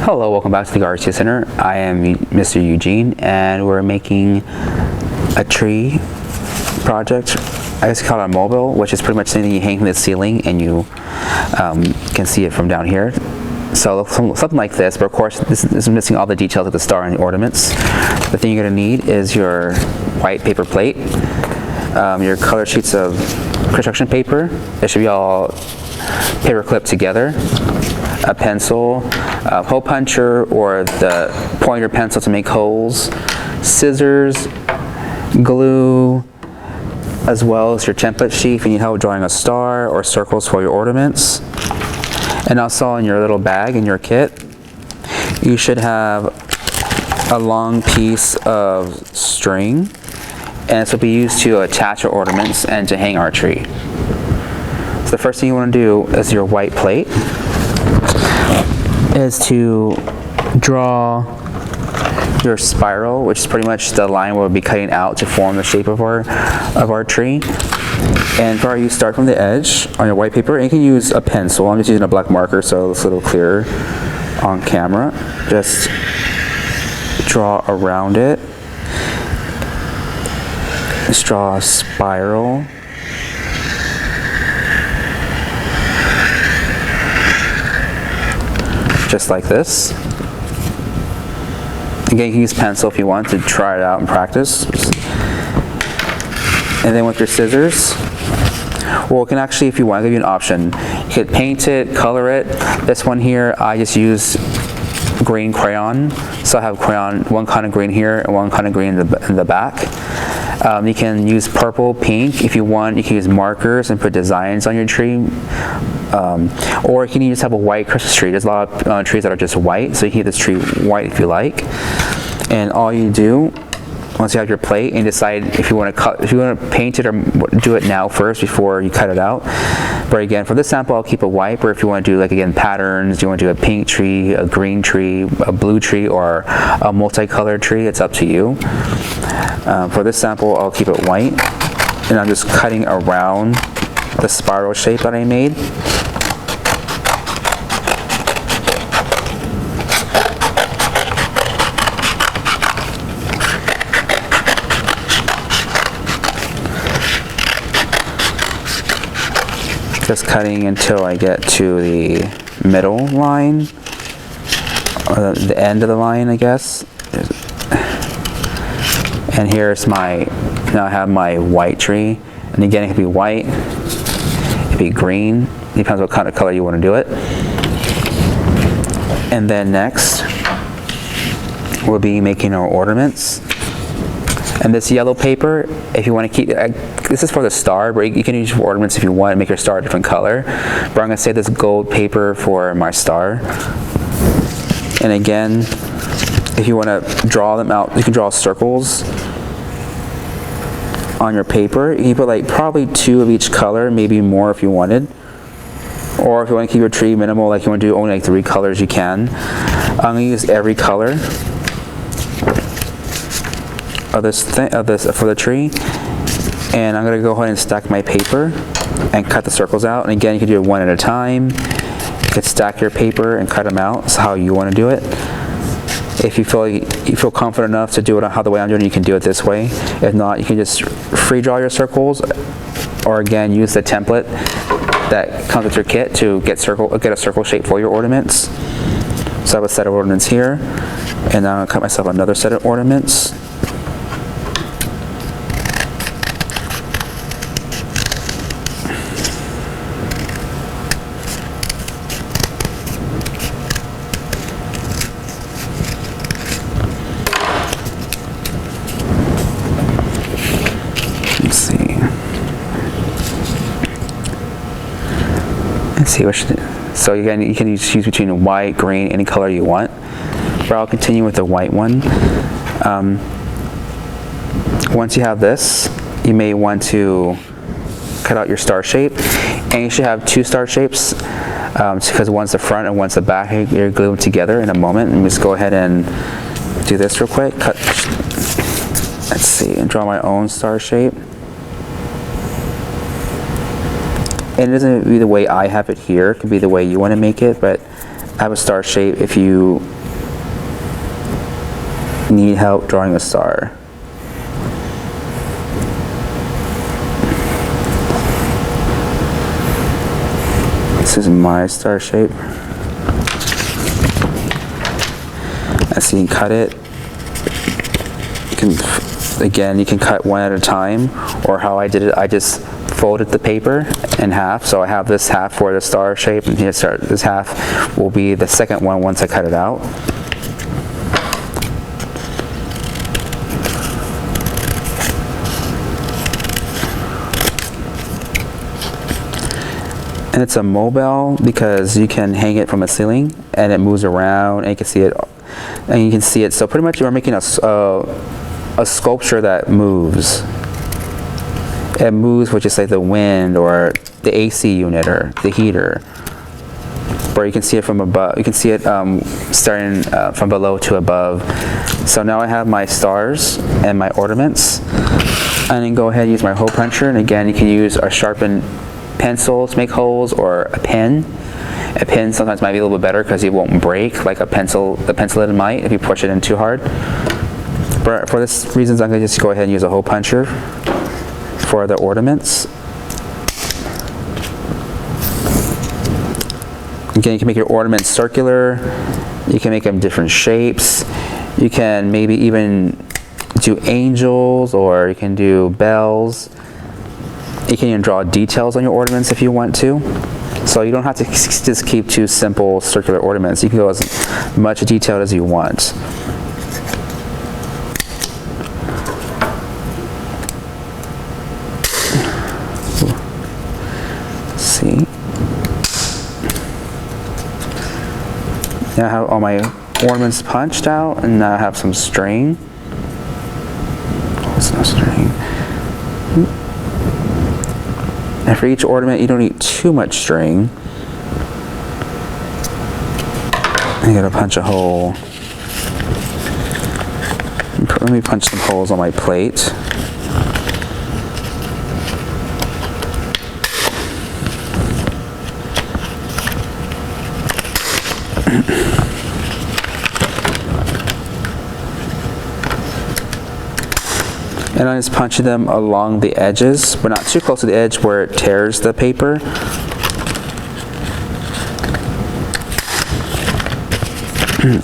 Hello, welcome back to the Garcia Center. I am Mr. Eugene, and we're making a tree project. I guess you call it a mobile, which is pretty much something you hang from the ceiling and you can see it from down here. So something like this, but of course this is missing all the details of the star and the ornaments. The thing you're going to need is your white paper plate, your color sheets of construction paper. They should be all paper clipped together, a pencil, a hole puncher or the pointer pencil to make holes, scissors, glue, as well as your template sheet if you need help drawing a star or circles for your ornaments. And also in your little bag in your kit, you should have a long piece of string, and this will be used to attach your ornaments and to hang our tree. So the first thing you want to do is your white plate is to draw your spiral, which is pretty much the line we'll be cutting out to form the shape of our tree. And for you start from the edge on your white paper, and you can use a pencil. I'm just using a black marker so it's a little clearer on camera. Just draw around it. Just draw a spiral. Just like this. Again, you can use pencil if you want to try it out and practice. And then with your scissors, well, it can actually, if you want, give you an option. You could paint it, color it. This one here, I just use green crayon. So I have crayon, one kind of green here and one kind of green in the back. You can use purple, pink if you want. You can use markers and put designs on your tree. Or you can just have a white Christmas tree. There's a lot of trees that are just white, so you can keep this tree white if you like. And all you do, once you have your plate, and decide if you want to paint it or do it now first before you cut it out. But again, for this sample, I'll keep it white. Or if you want to do, like, again, patterns, you want to do a pink tree, a green tree, a blue tree, or a multicolored tree, it's up to you. For this sample, I'll keep it white, and I'm just cutting around the spiral shape that I made. Just cutting until I get to the middle line, or the end of the line, I guess. And here's my, now I have my white tree. And again, it could be white, it could be green, depends what kind of color you want to do it. And then next, we'll be making our ornaments. And this yellow paper, if you want to keep, this is for the star, but you can use for ornaments if you want to make your star a different color. But I'm going to save this gold paper for my star. And again, if you want to draw them out, you can draw circles on your paper. You can put like probably 2 of each color, maybe more if you wanted. Or if you want to keep your tree minimal, like you want to do only like 3 colors, you can. I'm going to use every color of this for the tree, and I'm going to go ahead and stack my paper and cut the circles out. And again, you can do it one at a time. You can stack your paper and cut them out. It's how you want to do it. If you feel confident enough to do it how the way I'm doing it, you can do it this way. If not, you can just free draw your circles, or again use the template that comes with your kit to get a circle shape for your ornaments. So I have a set of ornaments here, and now I'm going to cut myself another set of ornaments. So again, you can choose between white, green, any color you want. But I'll continue with the white one. Once you have this, you may want to cut out your star shape, and you should have 2 star shapes because one's the front and one's the back. You're glue them together in a moment. And just go ahead and do this real quick. Let's see, and draw my own star shape. And it doesn't be the way I have it here. It could be the way you want to make it, but have a star shape if you need help drawing a star. This is my star shape. So you can cut it. You can cut one at a time, or how I did it, I just folded the paper in half. So I have this half for the star shape, and this half will be the second one once I cut it out. And it's a mobile because you can hang it from a ceiling and it moves around and you can see it. So pretty much you're making a sculpture that moves. It moves with just like the wind or the AC unit or the heater. Or you can see it from above. You can see it starting from below to above. So now I have my stars and my ornaments. And then go ahead and use my hole puncher. And again, you can use a sharpened pencil to make holes, or a pen. A pen sometimes might be a little bit better because it won't break like the pencil head might if you push it in too hard. But for this reasons, I'm going to just go ahead and use a hole puncher for the ornaments. Again, you can make your ornaments circular. You can make them different shapes. You can maybe even do angels, or you can do bells. You can even draw details on your ornaments if you want to. So you don't have to just keep two simple circular ornaments. You can go as much detailed as you want. Let's see. Now I have all my ornaments punched out, and now I have some string. What's no string? And for each ornament, you don't need too much string. I gotta punch a hole. Let me punch some holes on my plate. And I'm just punching them along the edges, but not too close to the edge where it tears the paper.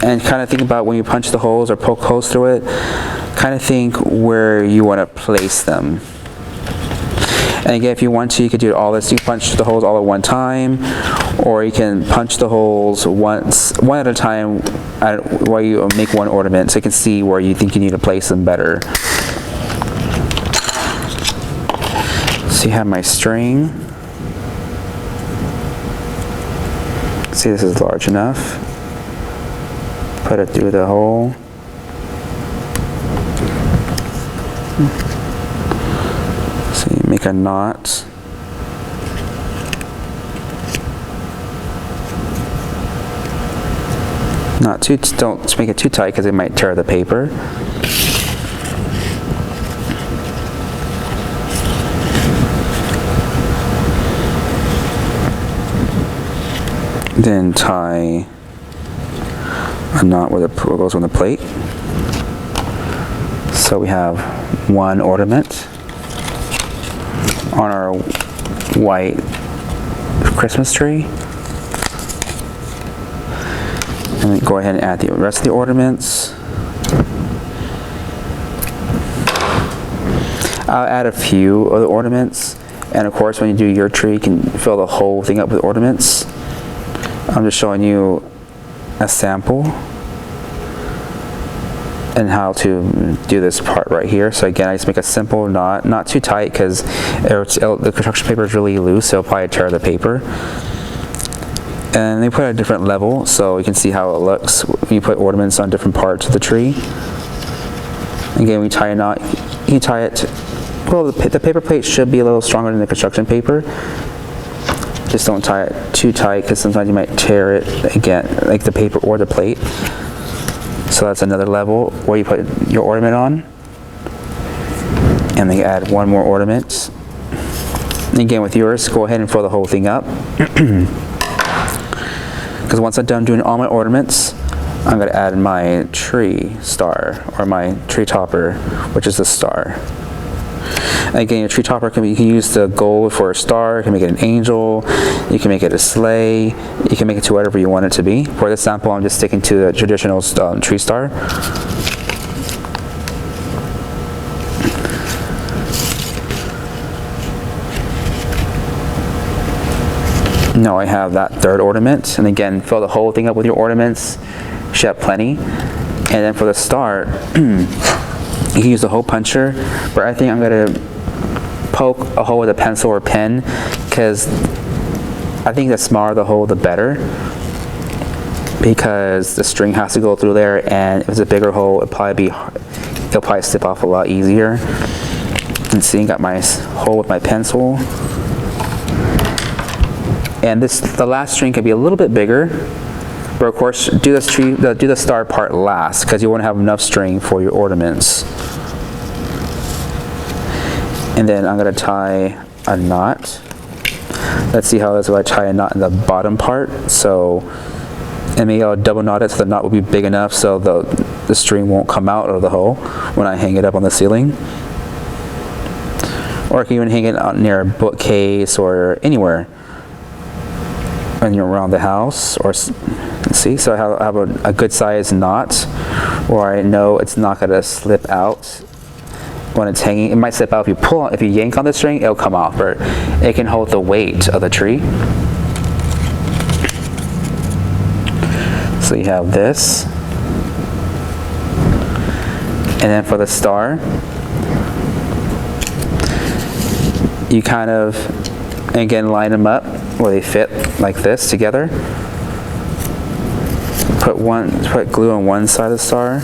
And kind of think about when you punch the holes or poke holes through it, kind of think where you want to place them. And again, if you want to, you could do all this. You can punch the holes all at one time, or you can punch the holes one at a time while you make one ornament, so you can see where you think you need to place them better. So you have my string. See, this is large enough. Put it through the hole. So you make a knot. Don't make it too tight because it might tear the paper. Then tie a knot where it goes on the plate. So we have one ornament on our white Christmas tree. And then go ahead and add the rest of the ornaments. I'll add a few of the ornaments. And of course, when you do your tree, you can fill the whole thing up with ornaments. I'm just showing you a sample and how to do this part right here. So again, I just make a simple knot, not too tight because the construction paper is really loose, so it'll probably tear the paper. And they put it at a different level, so you can see how it looks when you put ornaments on different parts of the tree. Again, we tie a knot. You tie it. Well, the paper plate should be a little stronger than the construction paper. Just don't tie it too tight because sometimes you might tear it again, like the paper or the plate. So that's another level where you put your ornament on. And then you add one more ornament. And again, with yours, go ahead and fill the whole thing up. because once I'm done doing all my ornaments, I'm going to add my tree star, or my tree topper, which is the star. Again, your tree topper you can use the gold for a star, you can make it an angel, you can make it a sleigh, you can make it to whatever you want it to be. For this sample, I'm just sticking to the traditional tree star. Now I have that third ornament, and again, fill the whole thing up with your ornaments. You should have plenty. And then for the star, you can use the hole puncher, but I think I'm going to poke a hole with a pencil or pen, because I think the smaller the hole, the better, because the string has to go through there, and if it's a bigger hole, it'll probably slip off a lot easier. And see, got my hole with my pencil. And the last string can be a little bit bigger, but of course do the star part last, because you want to have enough string for your ornaments. And then I'm going to tie a knot. Let's see how it is if I tie a knot in the bottom part. So, and maybe I'll double knot it so the knot will be big enough so the string won't come out of the hole when I hang it up on the ceiling. Or I can even hang it out near a bookcase or anywhere when you're around the house. Or see, so I have a good size knot where I know it's not going to slip out when it's hanging. It might slip out if you yank on the string, it'll come off, but it can hold the weight of the tree. So you have this, and then for the star, you kind of again line them up where they fit like this together. Put glue on one side of the star.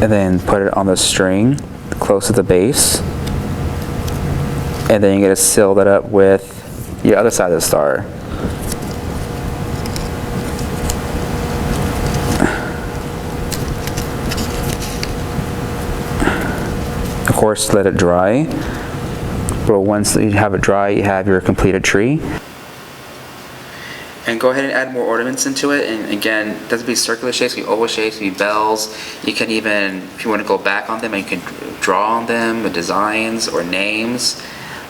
And then put it on the string close to the base. And then you're going to seal that up with your other side of the star. Of course, let it dry. But once you have it dry, you have your completed tree. And go ahead and add more ornaments into it. And again, it doesn't be circular shapes, it can be oval shapes, it can be bells. You can even, if you want to go back on them, you can draw on them with designs or names.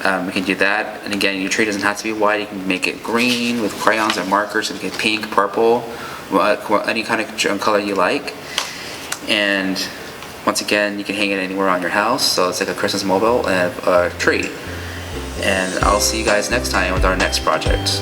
You can do that. And again, your tree doesn't have to be white. You can make it green with crayons or markers. You can get pink, purple, any kind of color you like. And once again, you can hang it anywhere on your house. So it's like a Christmas mobile and a tree. And I'll see you guys next time with our next project.